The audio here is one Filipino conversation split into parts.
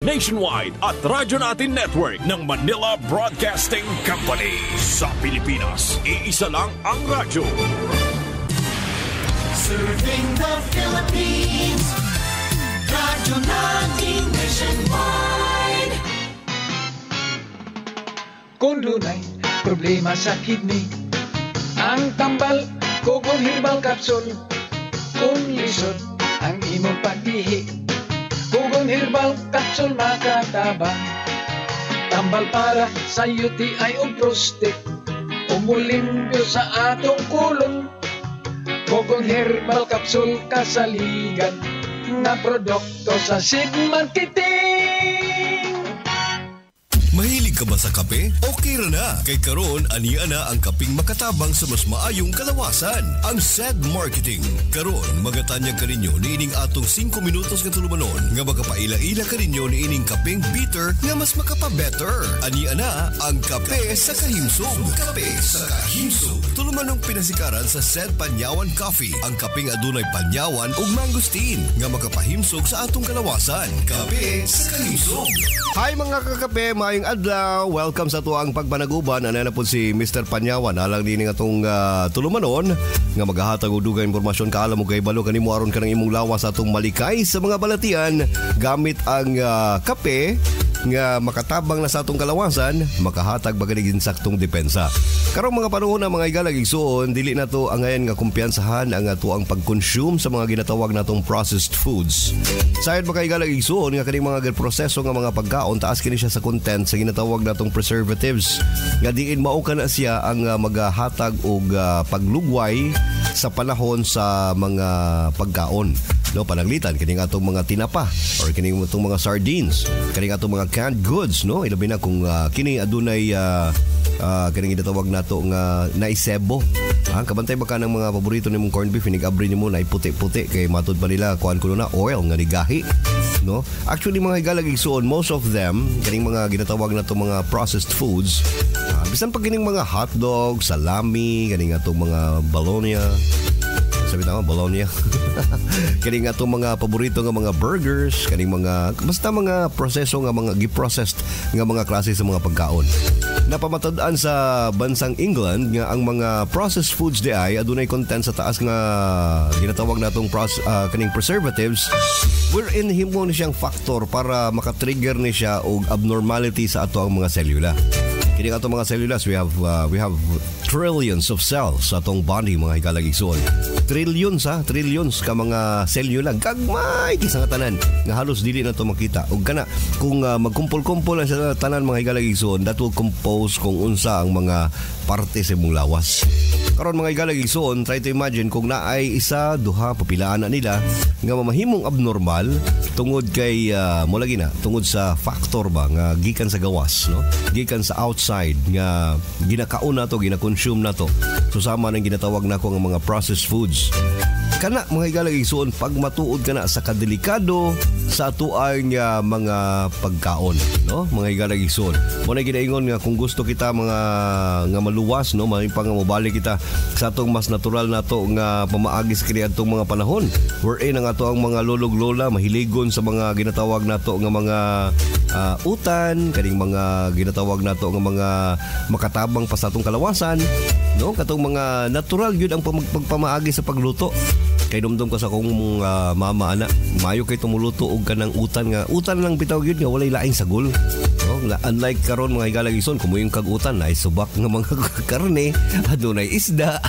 nationwide at Radyo Natin Network ng Manila Broadcasting Company. Sa Pilipinas, iisa lang ang radyo. Serving the Philippines, Radyo Natin nationwide. Kung lunay, problema sa kidney, ang tambal, Kogon Herbal Capsule. Kung lisod, ang imong pag-ihi, Kogon Herbal Capsule makatabang. Tambal para sa UTI o prostate, umulimbyo sa atong kulong. Kogon Herbal Capsule kasaligan na produkto sa Seed Marketing. Mahilig ka ba sa kape? Okay ra na. Kay karon ania na ang kaping makatabang sa mas maayong kalawasan. Ang Seed Marketing. Karon magatanyag ka ninyo niining atong 5 minutos nga tulumanon nga makapaila-ila ka ninyo niining kaping bitter nga mas makapa-better. Ania na ang kape sa kahimsog. Kape sa kahimsog. Tulumanong pinasikaran sa Seed Panyawan Coffee. Ang kaping adunay panyawan ug mangosteen nga makapahimsog sa atong kalawasan. Kape sa kahimsog. Hi mga kakape, maayong adlaw. Welcome sa tuang pagpanaguban. Ano na po si Mr. Panyawan. Alang din nga itong tulumanon nga maghahatag o dugang impormasyon ka alam mo kay balo kanimo aron ka ng imong lawas sa atong malikay sa mga balatian gamit ang kape nga makatabang na sa atong kalawasan, makahatag baganigin saktong depensa. Karong mga panahon na mga igalag igsuon, dili na to ang ngayon nga kumpiyansahan ang ato ang pag-consume sa mga ginatawag natong processed foods. Sayod mga igalag igsuon nga kaning mga proseso nga mga pagkaon, taas kini siya sa content sa ginatawag natong preservatives. Nga diin mao kana siya ang maghahatag og paglugway sa panahon sa mga pagkaon. No, pananglitan kining atong mga tinapa or kining atong mga sardines, kining atong mga canned goods, no, ilabi na kung kini adunay kining ginatawag nato nga naisebo. Kabantay ba ka ng mga paborito nimong corned beef, inig-abri nimo na puti-puti kay matud pa nila kuan kuno na oil nga nigahi, no? Actually mga higalag igsuon, most of them kining mga ginatawag nato mga processed foods, bisan pa kining mga hotdog, salami, kining atong mga bologna, sabi tama, bologna. Kaning nga itong mga paborito nga mga burgers, kaning mga, basta mga proseso nga mga giprocessed nga mga klase sa mga pagkaon. Napamatadaan sa bansang England nga ang mga processed foods di ay adunay content sa taas nga ginatawag natong kaning preservatives, wherein himo ni siyang factor para makatrigger ni siya og abnormality sa ato ang mga selula. Kini atong mga cellulas, we have trillions of cells sa atong body mga hikalag igsoon. Trillions ka mga selula, gagmay kisa nga tanan nga halos dili na to makita. Ug kana kung magkumpol-kumpol sa tanan mga hikalag igsoon, that will compose kung unsa ang mga parte sa imong lawas. Karon mga hikalag igsoon, try to imagine kung naay isa, duha, papilaan na nila nga mamahimong abnormal tungod kay mulagi na tungod sa factor ba nga gikan sa gawas, no? Gikan sa outside nga ginakaon na to, ginakonsume na to. Susama nang ginatawag na ko nga mga processed foods. Kana mga higalag igsoon, pag matuod ka na sa kadelikado sa atuang mga pagkaon, no? Mga higalag igsoon. Muna ginaingon nga kung gusto kita mga nga maluwas, no? Mahimpang nga mobalik kita sa atong mas natural na to nga pamaagis kini atong mga panahon. Wherein ang ato ang mga lolog-lola mahiligon sa mga ginatawag nato nga mga utan, kaning mga ginatawag nato nga mga makatabang pa sa atong kalawasan, no? Katong mga natural yun ang pagpamaagi sa pagluto. Kay dumdum ko sa kong mama ana, mayo kay tumuluto og kanang utan lang bitaw gyud nga walay laing sagol. No, unlike karon mga higalag igsoon, kumuyong kag utan na subak nga mga karne, adunay isda.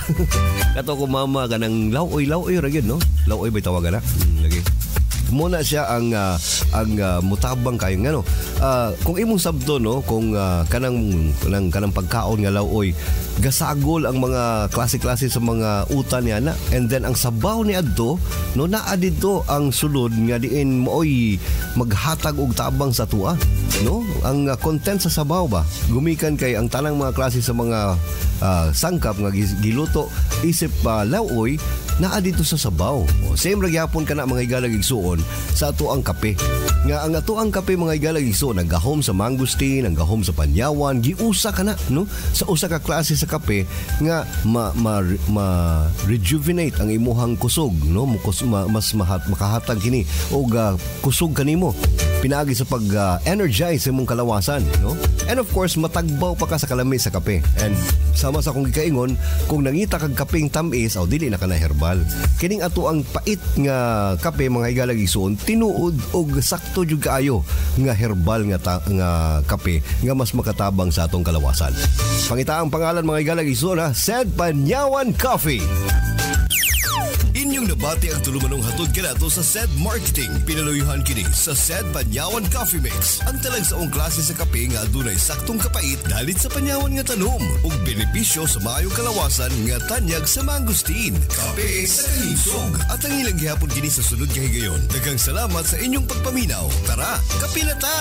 Kato ko mama kanang laoy ra gyud, no? Laoy bay tawagan na. Lagi. Muna siya ang mutabang kayo ngano. Kung imong sabto, no, kung kanang pagkaon nga laoy, gasagol ang mga klase-klase sa mga utan niya na, and then ang sabaw ni adto, no, naa dito ang sulod nga diin mooy maghatag og tabang sa tuwa, no? Ang content sa sabaw ba gumikan kay ang tanang mga klase sa mga sangkap nga giluto isip laoy naa dito sa sabaw. Same ra gyapon kana mga higalag igsuon sa ato ang kape. Nga ang ato ang kape mga higalag igsuon nagahom sa mangosteen, nagahom sa panyawan, giusa kana, no? Sa usa ka klase sa kape nga rejuvenate ang imuhang kusog, no? Mas makahatag kini og kusog kanimo. pinaagi sa pag-energize sa imong kalawasan, no? And of course, matagbaw pa ka sa kalami sa kape. And sama sa kong gikaingon, kung nangita kag kapeng tamis, dili na ka na herbal. Kining ato ang pait nga kape, mga higalag igsoon, tinuod og sakto jud kaayo nga herbal nga kape nga mas makatabang sa atong kalawasan. Pangita ang pangalan, mga higalag igsoon, Sed Panyawan Coffee. Inyong nabati ang tulumanong hatod kanato sa Sed Marketing. Pinaluyuhan kini sa Sed Panyawan Coffee Mix. Ang talagsaong klase sa kape nga adunay saktong kapait dalit sa panyawan nga tanom ug benepisyo sa maayong kalawasan nga tanyag sa mangustin. Kape sa kanisog. At ang ilang gihapon kini sa sunod kahigayon. Daghang salamat sa inyong pagpaminaw. Tara, kape na ta!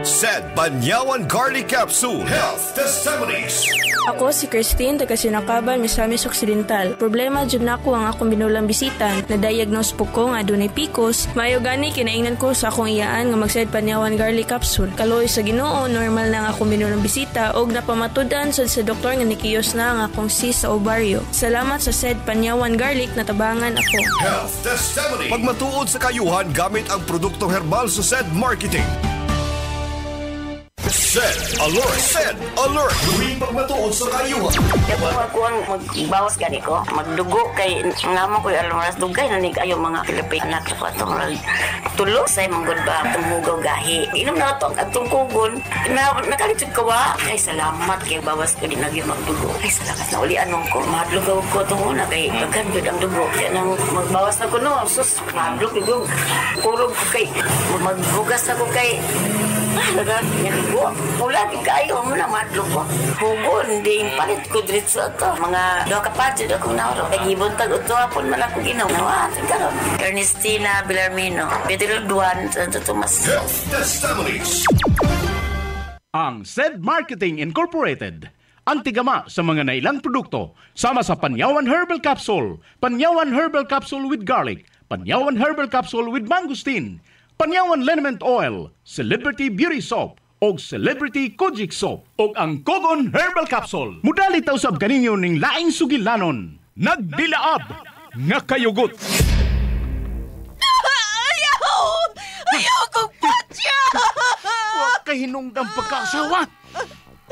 Sed Panyawan Garlic Capsule Health Testimonies. Ako si Christine, taga Sinakaban, Misamis Occidental. Problema dyan ako ang akong binulang bisitan. Na-diagnose po ko nga adunay PCOS. Mayo gani kinaingnan ko sa akong iyaan nga mag-Sed Panyawan Garlic Capsule. Kaloy sa Ginoo, normal na ang akong binulang bisita og napamatudan sa doktor nga nikiyos na ang akong cyst sa ovaryo. Salamat sa Sed Panyawan Garlic, natabangan ako. Health Testimony. Pagmatuod sa kayuhan gamit ang produktong herbal sa Sed Marketing. Sed Alert! Sed Alert! Tuwing pagmatuod sa kayuhan. Kaya ako magbawas gani ko, magdugo kay nga mo ko almaras dugay na nig ayo mga Pilipino anak ko atong tulo say manggod ba atong hugaw gahi. Inom na to atong kugon. Nakalitod ko ba? Ay salamat kay bawas ko din lagi magdugo. Ay salamat na uli anong ko madlugaw ko tong una kay daghan jud ang dugo. Kaya nang magbawas na ko no, sus madlug dugo. Kurog ko kay magbugas ako kay dagan dugo. Mula di kayo mo na madlog ko. Hugon, di palit ko diretso ito. Mga doha kapatid ako nauro. Nagibon tag-uto hapon man ako ginawa. Karon Ernestina Villarmino, Pedro Duan, Santo Tomas. Health Testimonies. Ang Sed Marketing Incorporated. Ang tigama sa mga nailang produkto. Sama sa Panyawan Herbal Capsule, Panyawan Herbal Capsule with Garlic, Panyawan Herbal Capsule with Mangosteen, Panyawan Liniment Oil, Celebrity Beauty Soap, og Celebrity Kojic Soap, og ang Kogon Herbal Capsule. Mudalit usab kaninyo ning laing sugilanon. Nagdilaab nga kayugot. Ayaw kong patya! Huwag kahinunggang pagkaasawa.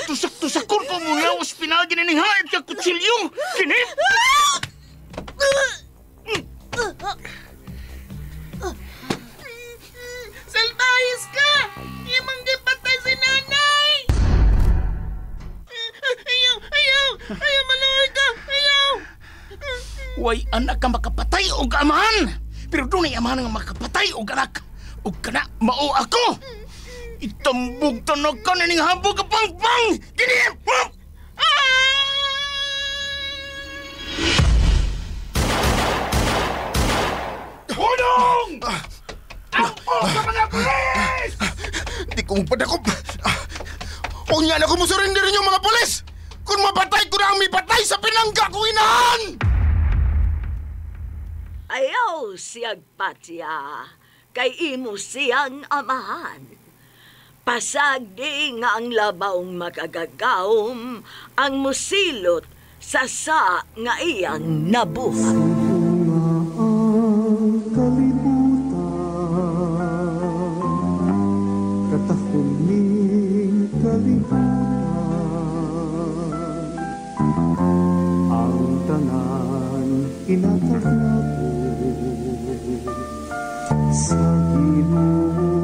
Tusak-tusakon ko mo nga ospinal ginining haid ka kutsilyo. Kini? Salbahis ka! Imang gipatay si nanay! Ayaw, maluhay ka! Ayaw! Way anak ka makapatay og amahan. Pero doon ay amahan nga makapatay og anak. Og kana mao ako. Itambog tanag ka na ning hambog ka pang-pang! Kini! Hulong! Ako sa mga pulis! Di ko padakop. Kung yan ako musurrender yung mga pulis! Kung mapatay ko na ang may patay sa pinangga ko inahan! Ayaw siyag patya, kay imo siyang amahan. Pasagdi nga ang labaong makagagawom, ang musilot sa nga iyang nabuhat. Katahuling kalibutan, ang tanan inatagnapo sa Ginoo.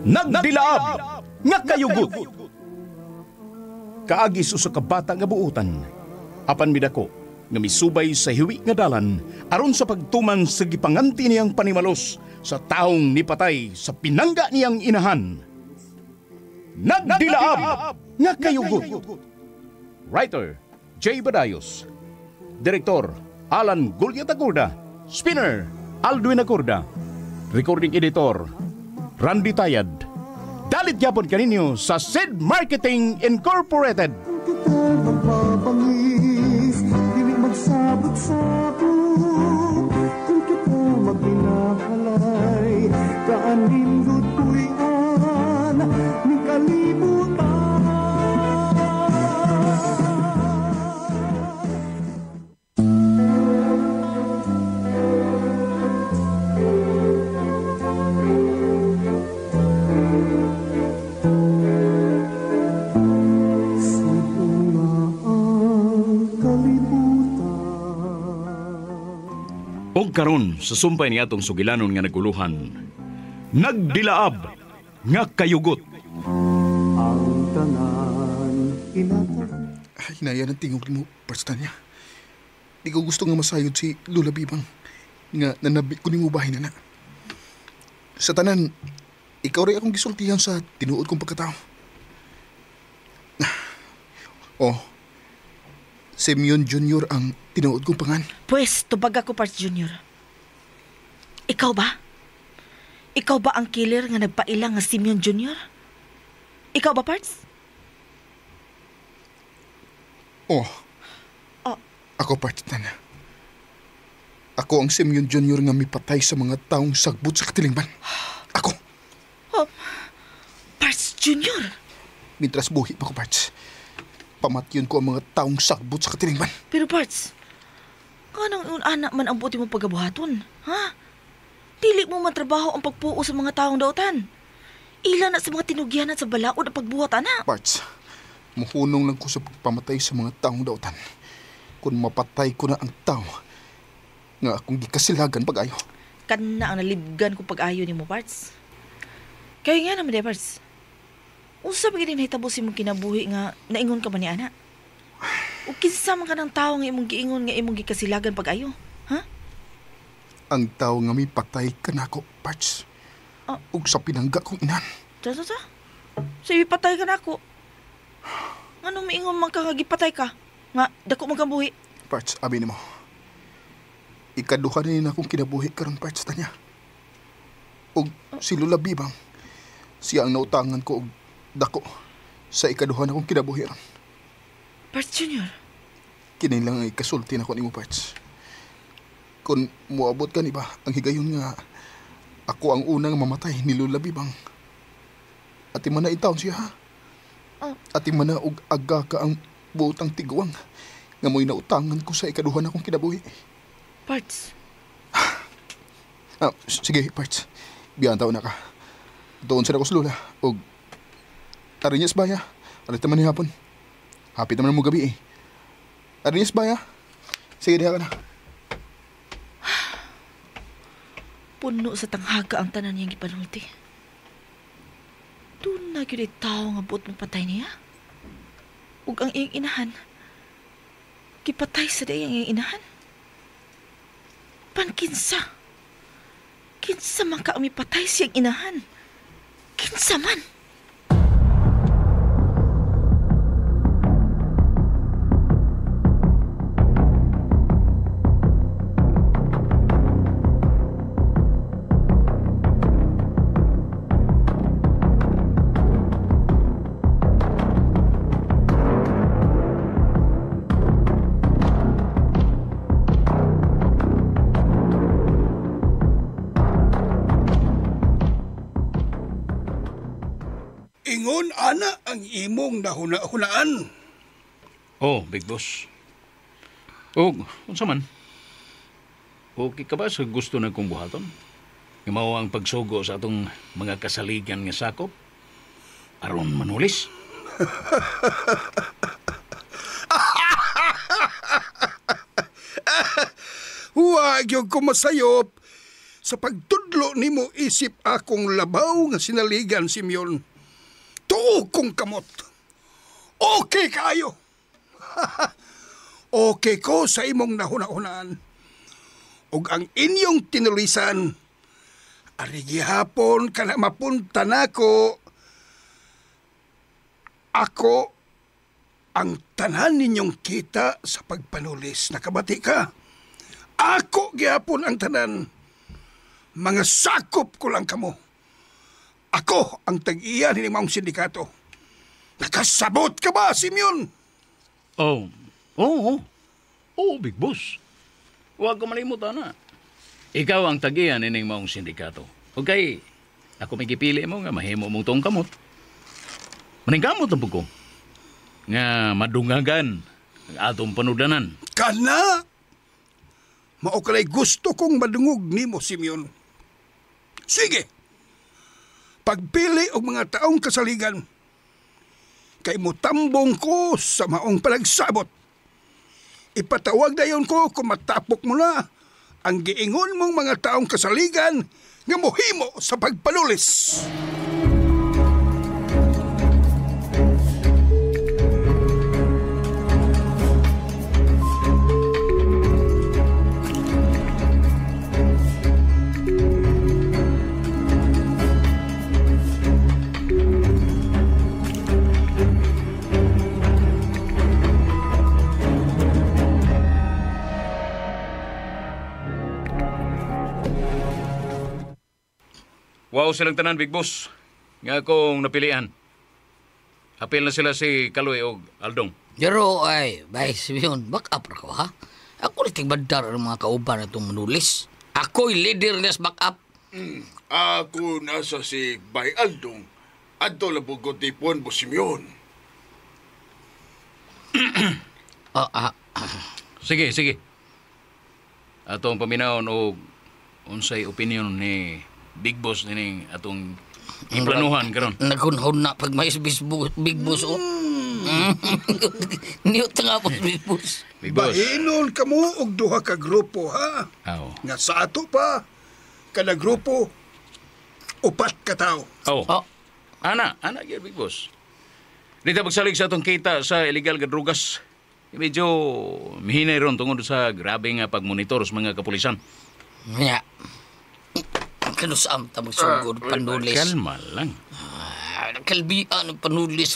Nagdilaab nga kayugot. Kaagi sa kabata nga buutan. Apan midako nga misubay sa hiwi nga dalan aron sa pagtuman sa gipanganti niyang panimalos sa taong nipatay sa pinangga niyang inahan. Nagdilaab nga kayugot. Writer J. Badayos. Direktor Alan Gulyat-Agurda. Spinner Aldwin Agurda. Recording Editor Randy Tayad. Dalit yapon kaninyo sa Sed Marketing Incorporated. Magpapangis, dili magsabot-sabot. Kung kita magpinahalay, kaanindot puyan, ning kalibutan. Og karon sa sumpay ni atong sugilanon nga naguluhan, nagdilaab nga kayugot. Ang tanan inatag. Hinaya ng tingog mo, Parts Tanya. Di ko gusto nga masayod si Lola Bibang nga nanabi ko ni mo bahay na. Sa tanan, ikaw rin akong gisultihan sa tinuod kong pagkatao. Oh, Simeon Jr. ang tinuod kong pangan. Pwes, tubag ako, Parts Junior. Ikaw ba? Ikaw ba ang killer nga nagpailang nga Simeon Jr.? Ikaw ba, Parts? Oh, Oh. ako Parts Tanya. Ako ang Simeon Jr. nga mipatay sa mga taong sagbot sa katilingban. Ako. Oh, Parts Junior? Mintras buhi pa ko, Parts. Pamatyon ko ang mga taong sagbot sa katilingban. Pero, Parts, kanang anak man ang buti mo pagabuhaton, ha? Dili mo man trabaho ang pagpuo sa mga taong dautan. Ilan na sa mga tinugyan at sa balaod ang pagbuhat, anak. Parts, muhunong lang ko sa pagpamatay sa mga taong dautan. Kung mapatay ko na ang tao, nga akong gikasilagan pag-ayo. Kana ang nalibgan ko pag-ayo ni mo, Parts. Kaya nga naman, Parts. Unsa ba gini nahitabo si mong kinabuhi nga naingon ka ba ni ana? O kinsa man ka ng tao nga imong giingon nga imong gikasilagan pag-ayo, ha? Ang tao nga may patay ka na ako, Parts. Ah. Ug sa pinangga kong inan. Ta. So, ipatay ka na ako. Anong miingon man ka nga gipatay ka? Nga, dako man kang buhi. Parts, abi ni mo. Ikaduha na yun akong kinabuhi karon, Parts Tanya. Ug si Lola Bibang, siya ang nautangan ko og dako sa ikaduha na akong kinabuhi ron. Parts Junior? Kinay lang ang ikasulti na ko ni mo, Parts. Kung muabot ka ni ba, ang higayon nga ako ang unang mamatay ni Lola Bibang. Ati man na itaon siya, ha? Ati man na og aga ka ang butang tiguang nga mo'y nautangan ko sa ikaduha na akong kinabuhi. Parts? Sige, Parts. Biyan taon na ka. Doon sa ko sa Lola. Og Arinyas baya. Alit naman ni hapon. Hapit naman mo gabi eh. Arinyas baya. Sige, diha ka na. Puno sa tanghaga ang tanan niyang ipanulti. Doon na yun tao nga buot mong patay niya. Ug ang iyang inahan. Kipatay sa dayang iyang inahan. Pankinsa. Kinsa man ka ang mipatay siyang inahan. Kinsa man. Ingon ana ang imong nahuna-hunaan. Oh, Big Boss. Oh, unsa man? Okay ka ba sa gusto na kong buhaton? Mao ang pagsugo sa atong mga kasaligan nga sakop? Aron manulis? Huwag yung kumasayop sa pagtudlo nimo isip akong labaw nga sinaligan, Simeon. Tuo kong kamot. Okay kayo. Okay ko sa imong nahuna-hunaan. Ug ang inyong tinulisan, ari gihapon ka na mapunta nako. Ako ang tanan ninyong kita sa pagpanulis. Nakabati ka? Ako gihapon ang tanan. Mga sakop ko lang kamo. Ako ang tag-iya ni Mong Sindikato. Nakasabot ka ba, Simeon? Oh, Big Boss. Huwag ko malimutan na. Ikaw ang tagiyan ining maong sindikato. Okay, ako may gipili mo nga mahimo mong tong kamot. Maningkamot ang ko. Nga madungagan ang atong panudanan. Kana! Maukalay gusto kong madungog nimo, Simeon. Sige! Pagpili og mga taong kasaligan, kay mutambong ko sa maong palagsabot. Ipatawag dayon ko kung matapok mo na ang giingon mong mga taong kasaligan nga mohimo sa pagpanulis. Wow silang tanan, Big Boss. Nga akong napilian. Apil na sila si Kaloy o Aldong. Pero ay, Vice Mion, back up ra ko ha? Ako rin tigbadar ang mga kauban na itong manulis. Ako'y leader na sa back up. Ako nasa si Bay Aldong. Adto labugot tipon po Simeon. Sige. Atong paminawon o unsay opinion ni Big Boss nining atong iplanuhan karon. Naghunhon na pag may Big Boss o. Niyot nga po Big Boss. Big Boss. Bahinon ka mo og duha ka grupo ha. Aw. Nga sa ato pa, kada grupo, 4 ka tao. Ana gyud Big Boss. Dito pagsalig sa atong kita sa illegal nga drugas. Medyo mihinay ron tungod sa grabe nga pagmonitor sa mga kapulisan. Nga. Kanusam tamang sugod panulis. Kalma lang. Kalbian ng panulis.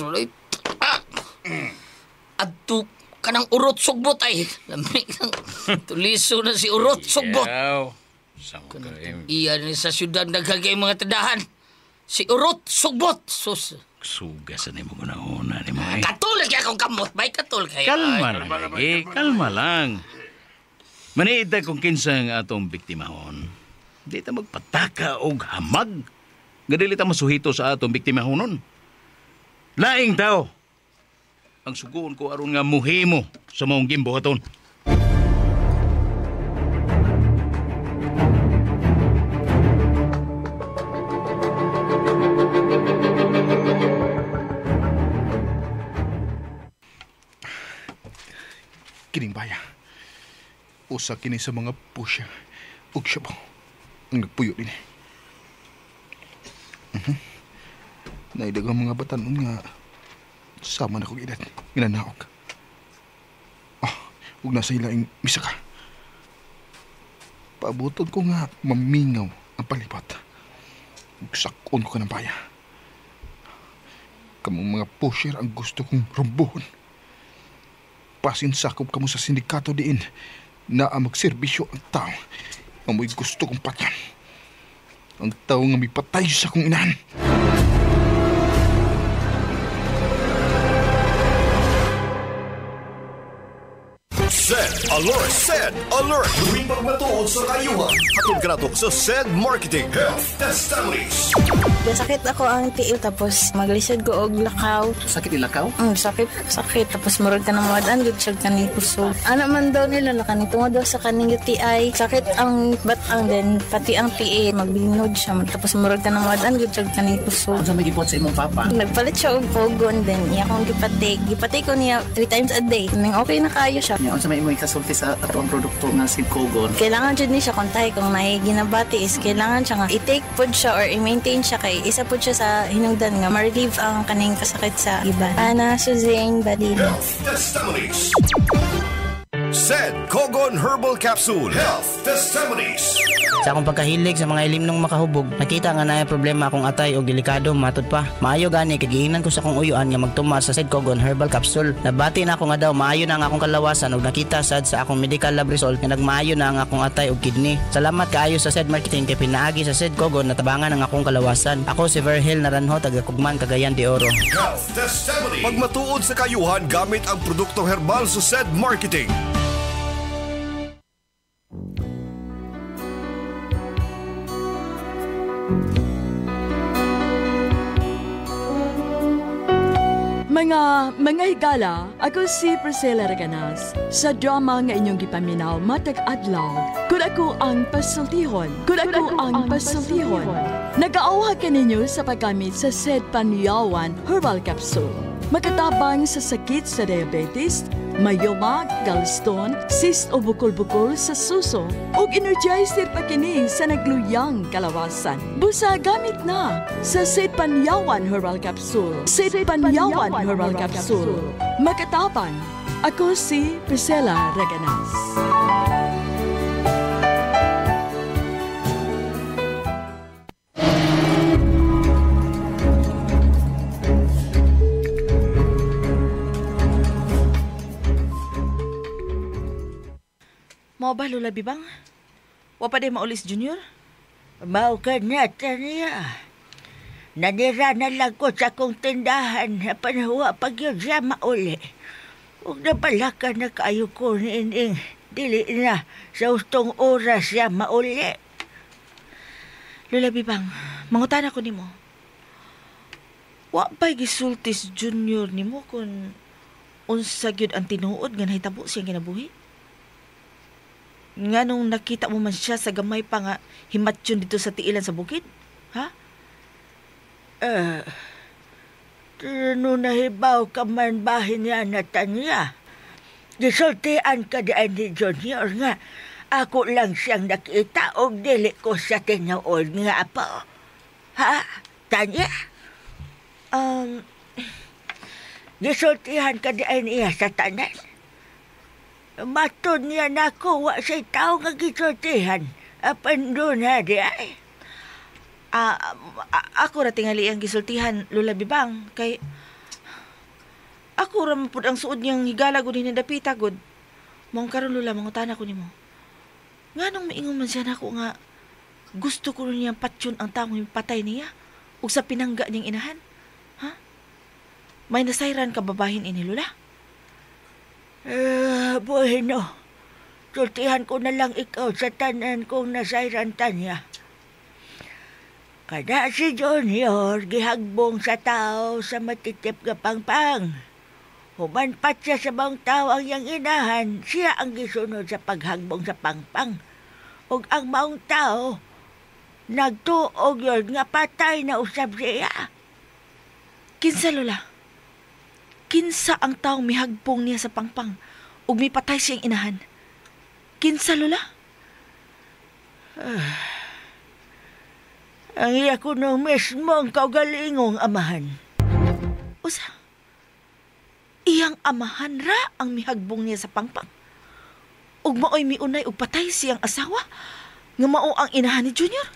Adto kanang urot sugbot ay. Lamig ng tuliso na si urot sugbot. Iyan ni sa syudad nagkagay mga tadahan. Si urot sugbot. Sus. Sugas na mo una ni mo. Katul kaya akong kamot. May katul kayo. Kalma lang. Maniita kung kinsa ang atong biktimahon. Di ta magpataka og hamag. Gadili ta masuhito sa atong biktimahonon. Laing tao. Ang sugoon ko aron nga muhimo sa maong gimbuhaton. Kining baya. Usa kini sa mga pusya ug siya ang nagpuyo din. Naidagang mga batanon nga sama na kong edad, ginanaog. Huwag nasa ilaing misa ka. Paabuton ko nga mamingaw ang palipat. Sakon ko ka ng baya. Kamong mga pusher ang gusto kong rumbuhon. Pasinsakop ka mo sa sindikato diin na ang magserbisyo ang tao. Amoy gusto kong patyan. Ang tao nga may patay sa kong inahan. Sed Alert! Tuwing pagmatuod sa kayuhan. Hatod ka na to sa Sed Marketing Health Testimonies. Sakit ako ang tiil tapos maglisod ko og lakaw. Sakit ilakaw? Sakit. Tapos murag ka na mawadaan gud siya kaning puso. Ano man daw nila na kaning tungod daw sa kaning UTI. Sakit ang batang din pati ang PA magbinod siya tapos murag ka na mawadaan gud siya kaning puso. Unsa may gipot sa imong papa? Nagpalit siya og pogon din. Iya akong gipatay ko niya 3 times a day. Ning okay na kayo siya. Unsa may imong kasulti sa atong produkto nga si Kogon? Kailangan jud ni siya kontay kung may ginabati is kailangan siya nga i-take pod siya or i-maintain siya kay isa pod siya sa hinungdan nga ma-relieve ang kaning kasakit sa iba. Ana Suzanne Badino. Health Testimonies. Sed Kogon Herbal Capsule Health Testimonies. Sa akong pagkahilig sa mga ilim ng makahubog, nakita nga na problema akong atay o delikado matud pa. Maayo gani kagiingnan ko sa akong uyuan nga magtuma sa Sed Kogon Herbal Capsule. Nabati na ako nga daw maayo na ang akong kalawasan ug nakita sad sa akong medical lab result nga nagmaayo na ang akong atay ug kidney. Salamat kaayo sa Sed Marketing kay pinaagi sa Sed Kogon natabangan ang akong kalawasan. Ako si Verhel Naranjo, taga Kugman, Cagayan de Oro. Health Testimony. Pagmatuod sa kayuhan gamit ang produktong herbal sa Sed Marketing. Mga higala, ako si Priscilla Reganas. Sa drama nga inyong gipaminaw matag adlaw, kung ako ang pasultihon. Nag-aawha ka ninyo sa paggamit sa Sed Panyawan Herbal Capsule. Makatabang sa sakit sa diabetes, Mayoma, gallstone, cyst o bukol-bukol sa suso ug energizer pa kini sa nagluyang kalawasan. Busa gamit na sa Sid Panyawan Herbal Capsule. Sid Panyawan Herbal Capsule. Makatabang. Ako si Priscilla Raganas. Mao ba, Lola Bibang? Wa pa din maulis, Junior? Mao ka na, Tanya. Nanira na lang ko sa akong tindahan na panawa pag yun siya mauli. Huwag na pala ka na kayo ko niining. Dili na sa ustong oras siya mauli. Lola Bibang, mangutan ako nimo. Wa pa'y gisultis Junior nimo kung unsa gyud ang tinuod nga nahitabo siyang kinabuhi? Nga nung nakita mo man siya sa gamay pa nga himatyon dito sa tiilan sa bukid? Ha? No nahibaw ka man bahin niya na Tanya. Gisultian ka daan ni Junior nga ako lang siyang nakita o dili ko sa tinaod nga po. Ha, Tanya? Gisultihan ka daan niya sa tanan. Matod niya na ako, wa siya'y tao nga gisultihan. Apan doon na di ay. Ako ra tingali ang gisultihan, Lola Bibang, kay ako ra man pud ang suod niyang higala gud hinadapita gud. Mong karon Lola, mangutana ko nimo. Nganong miingon man siya nako nga gusto ko niyang patyon ang taong patay niya ug sa pinangga niyang inahan? Ha? May nasayran ka babahin ini, Lola? Bueno. Sultihan ko na lang ikaw sa tanan kong nasayran, Tanya. Kada si Junior gihagbong sa tao sa matitip nga pangpang. Human pat siya sa bang tao ang iyang inahan, siya ang gisunod sa paghagbong sa pangpang. Ug ang maong tao, nagtuog yun nga patay na usab siya. Kinsa, Lola? Kinsa ang taong mihagbong niya sa pangpang ug mipatay siyang inahan? Kinsa, Lola? Ang iya ko nung mismong kaugalingong amahan. Usa? Iyang amahan ra ang mihagbong niya sa pangpang? Ug maoy miunay ug patay siyang asawa? Nga mao ang inahan ni Junior?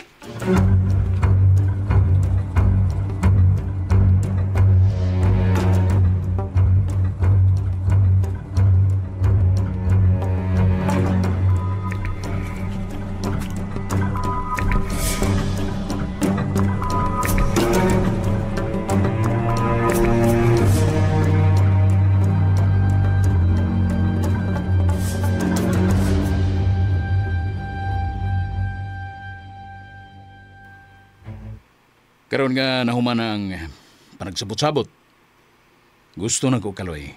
Karon nga nahuman ang panagsabot-sabot. Gusto na ko kaloy.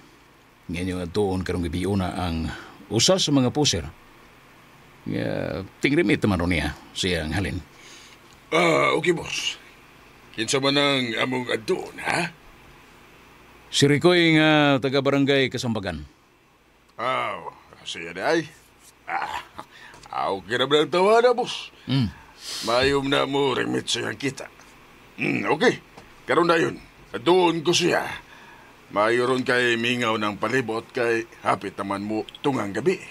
Ngayon nga doon karong gabi na ang usa sa mga puser. Tingrimit naman ron niya siyang halin. Okay, boss. Kinsa man ang among adun, ha? Si Ricoy nga taga-barangay Kasambagan. Siya na ay. Okay na ba ang tawa na, boss? Mayom na mo remit siyang kita. Okay, karon na yun. Doon ko siya. Mayroon kay mingaw ng palibot kay hapit naman mo tungang gabi.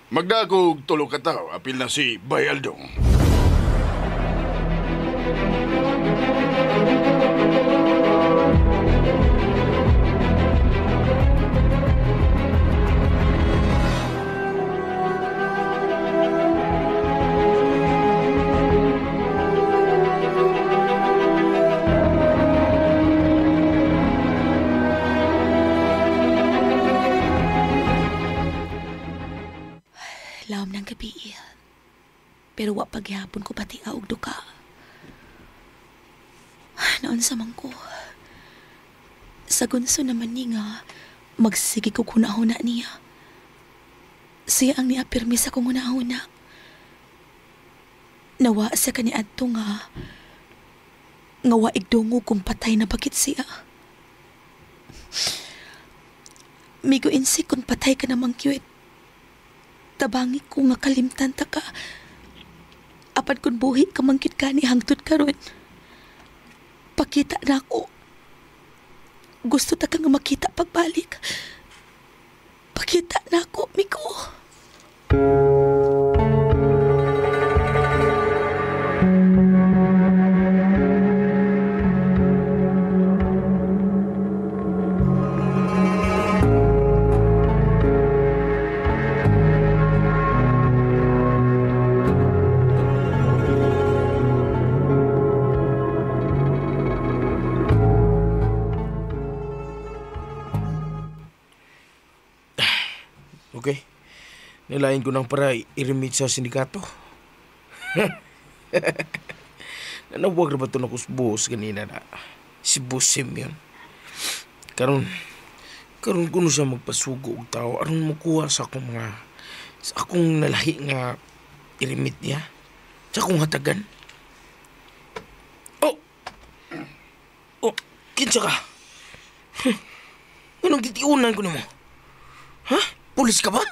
Magdakog tulo ka tao, apil na si Bay Aldong. Lawom ng gabi. Pero wa paghihapon ko pati aog duka. Noon sa man ko. Sa gunso naman ni nga, magsige ko kunahuna niya. Siya ang niapirmi sa kong unahuna. Nawa sa kani adto nga waig dungo kung patay na bakit siya. Migo insik kung patay ka namang kiwit. Tabangi ko nga kalimtan ta ka. Apan kung buhi ka mangkit ka ni hangtod karon. Pakita na ako. Gusto ta ka nga makita pagbalik. Pakita na ako, Migo. Okay. Nilain ko nang para i-remit sa sindikato. Nanawag na ba ito na kusbos kanina na si Boss Simeon. Karon kuno siya magpasugo og tao aron makuha sa akong nalahi nga i-remit niya sa akong hatagan. Oh, kinsa ka? Anong gitiunan ko nimo? Ha? Pulis ka ba?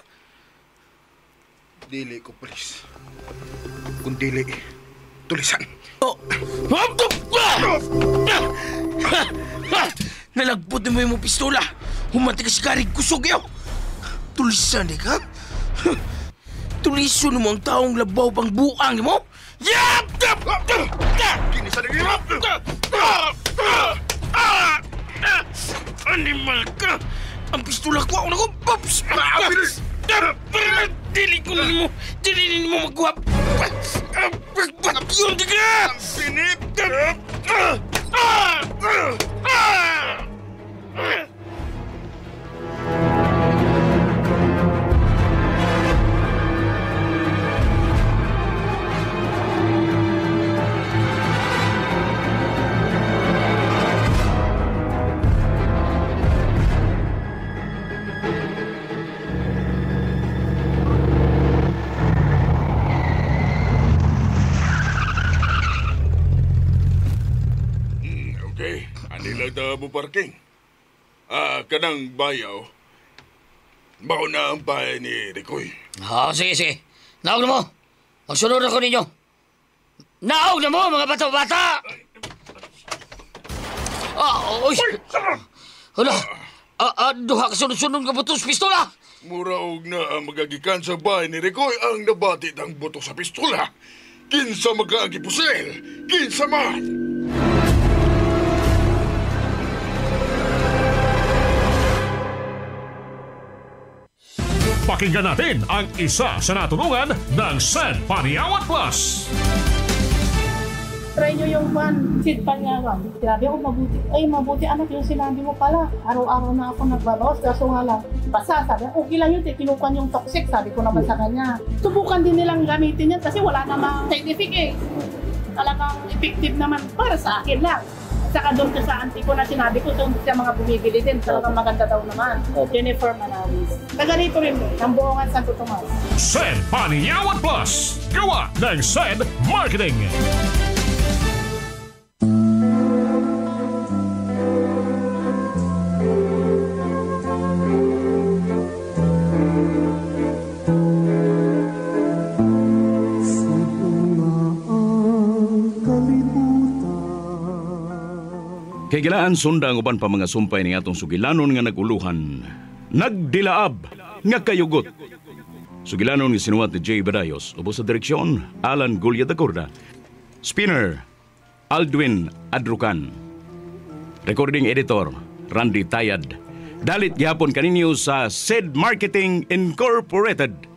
Dili ko pulis. Kung dili, tulisan. Nalagbot na mo yung pistola. Humati ka si Karig kusog yaw. Tulisan di ka? Tulisan mo ang taong labaw pang buang mo? Yap! Kinisan Animal ka! Ang pistola ko ako na ko! Pops! Dili ko na mo! Dili mo magwap! Yun di ka! Pinip! Nilagda mo parking. Kanang bayaw. Mao na ang bahay ni Ricoy. Sige. Naog na mo. Magsunod ako ninyo. Naog na mo, mga bata-bata! Oy! Hala, duha ka sunod-sunod ka butos pistola! Muraog na ang magagikan sa bahay ni Ricoy ang nabatit ang buto sa pistola. Kinsa mag-aagipusil! Kinsa man! Pakinggan natin ang isa sa natulungan ng Sid Paniawan Plus. Try nyo yung Sid Paniawan. Grabe ako, mabuti anak yung sinabi mo pala. Araw-araw na ako nagbabawas, kaso nga lang, basta sabi, okay lang yun, kinukuhan yung toxic, sabi ko naman sa kanya. Subukan din nilang gamitin yan kasi wala namang side effect eh. Talagang effective naman para sa akin lang. Saka doon sa auntie ko na sinabi ko, doon sa mga bumibili din, talagang maganda daw naman. Jennifer Manawis. Taga rito rin mo, ng Buongan Santo Tomas. Sid Paniawan Plus, gawa ng Sid Marketing. Kay gilaan sunda ang uban pa mga sumpay ni atong sugilanon nga naguluhan. Nagdilaab nga kayugot. Sugilanon nga sinuwat ni Jay Badayos, ubos sa direksyon, Alan Gulya da Corda. Spinner, Aldwin Adrucan. Recording editor, Randy Tayad. Dalit gihapon kaninyo sa Sid Marketing Incorporated.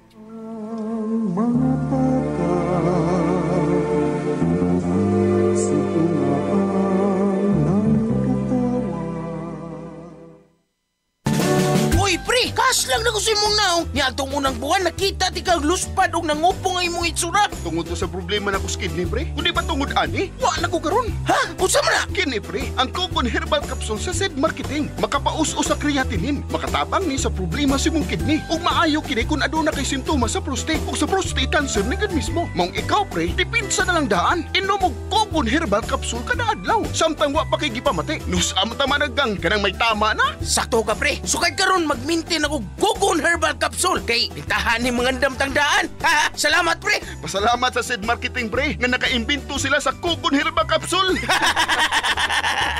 Kas lang na ko sa imong naong. Niya atong unang buwan, nakita ti kag luspad og nangupong ay mong itsura. Tungod to sa problema na ko sa kidney, pre. Kundi ba tungod ani? Wa na ko karon. Ha? Unsa man na? Kini, pre, ang Cogon Herbal Capsule sa Zed Marketing. Makapaus-us sa creatinine. Makatabang ni sa problema si mong kidney. Ug maayo kini kung aduna kay simptomas sa prostate o sa prostate cancer ni gid mismo. Mong ikaw, pre, dipinsa na lang daan. Inom og Cogon Herbal Capsule kada adlaw. Samtang wa pa kay gipamati. Nusam ta managang kanang may tama na. Sakto ka, pre. Sukad karon mag-maintain ako Cogon Herbal Capsule kay bitahan ni mga damtangdaan. Ha? Salamat, pre. Pasalamat sa Zed Marketing, pre, nga nakaimbento sila sa Cogon Herbal Capsule.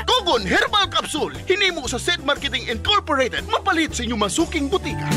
Cogon Herbal Capsule, hinimo sa Zed Marketing Incorporated. Mapalit sa inyong masuking butika.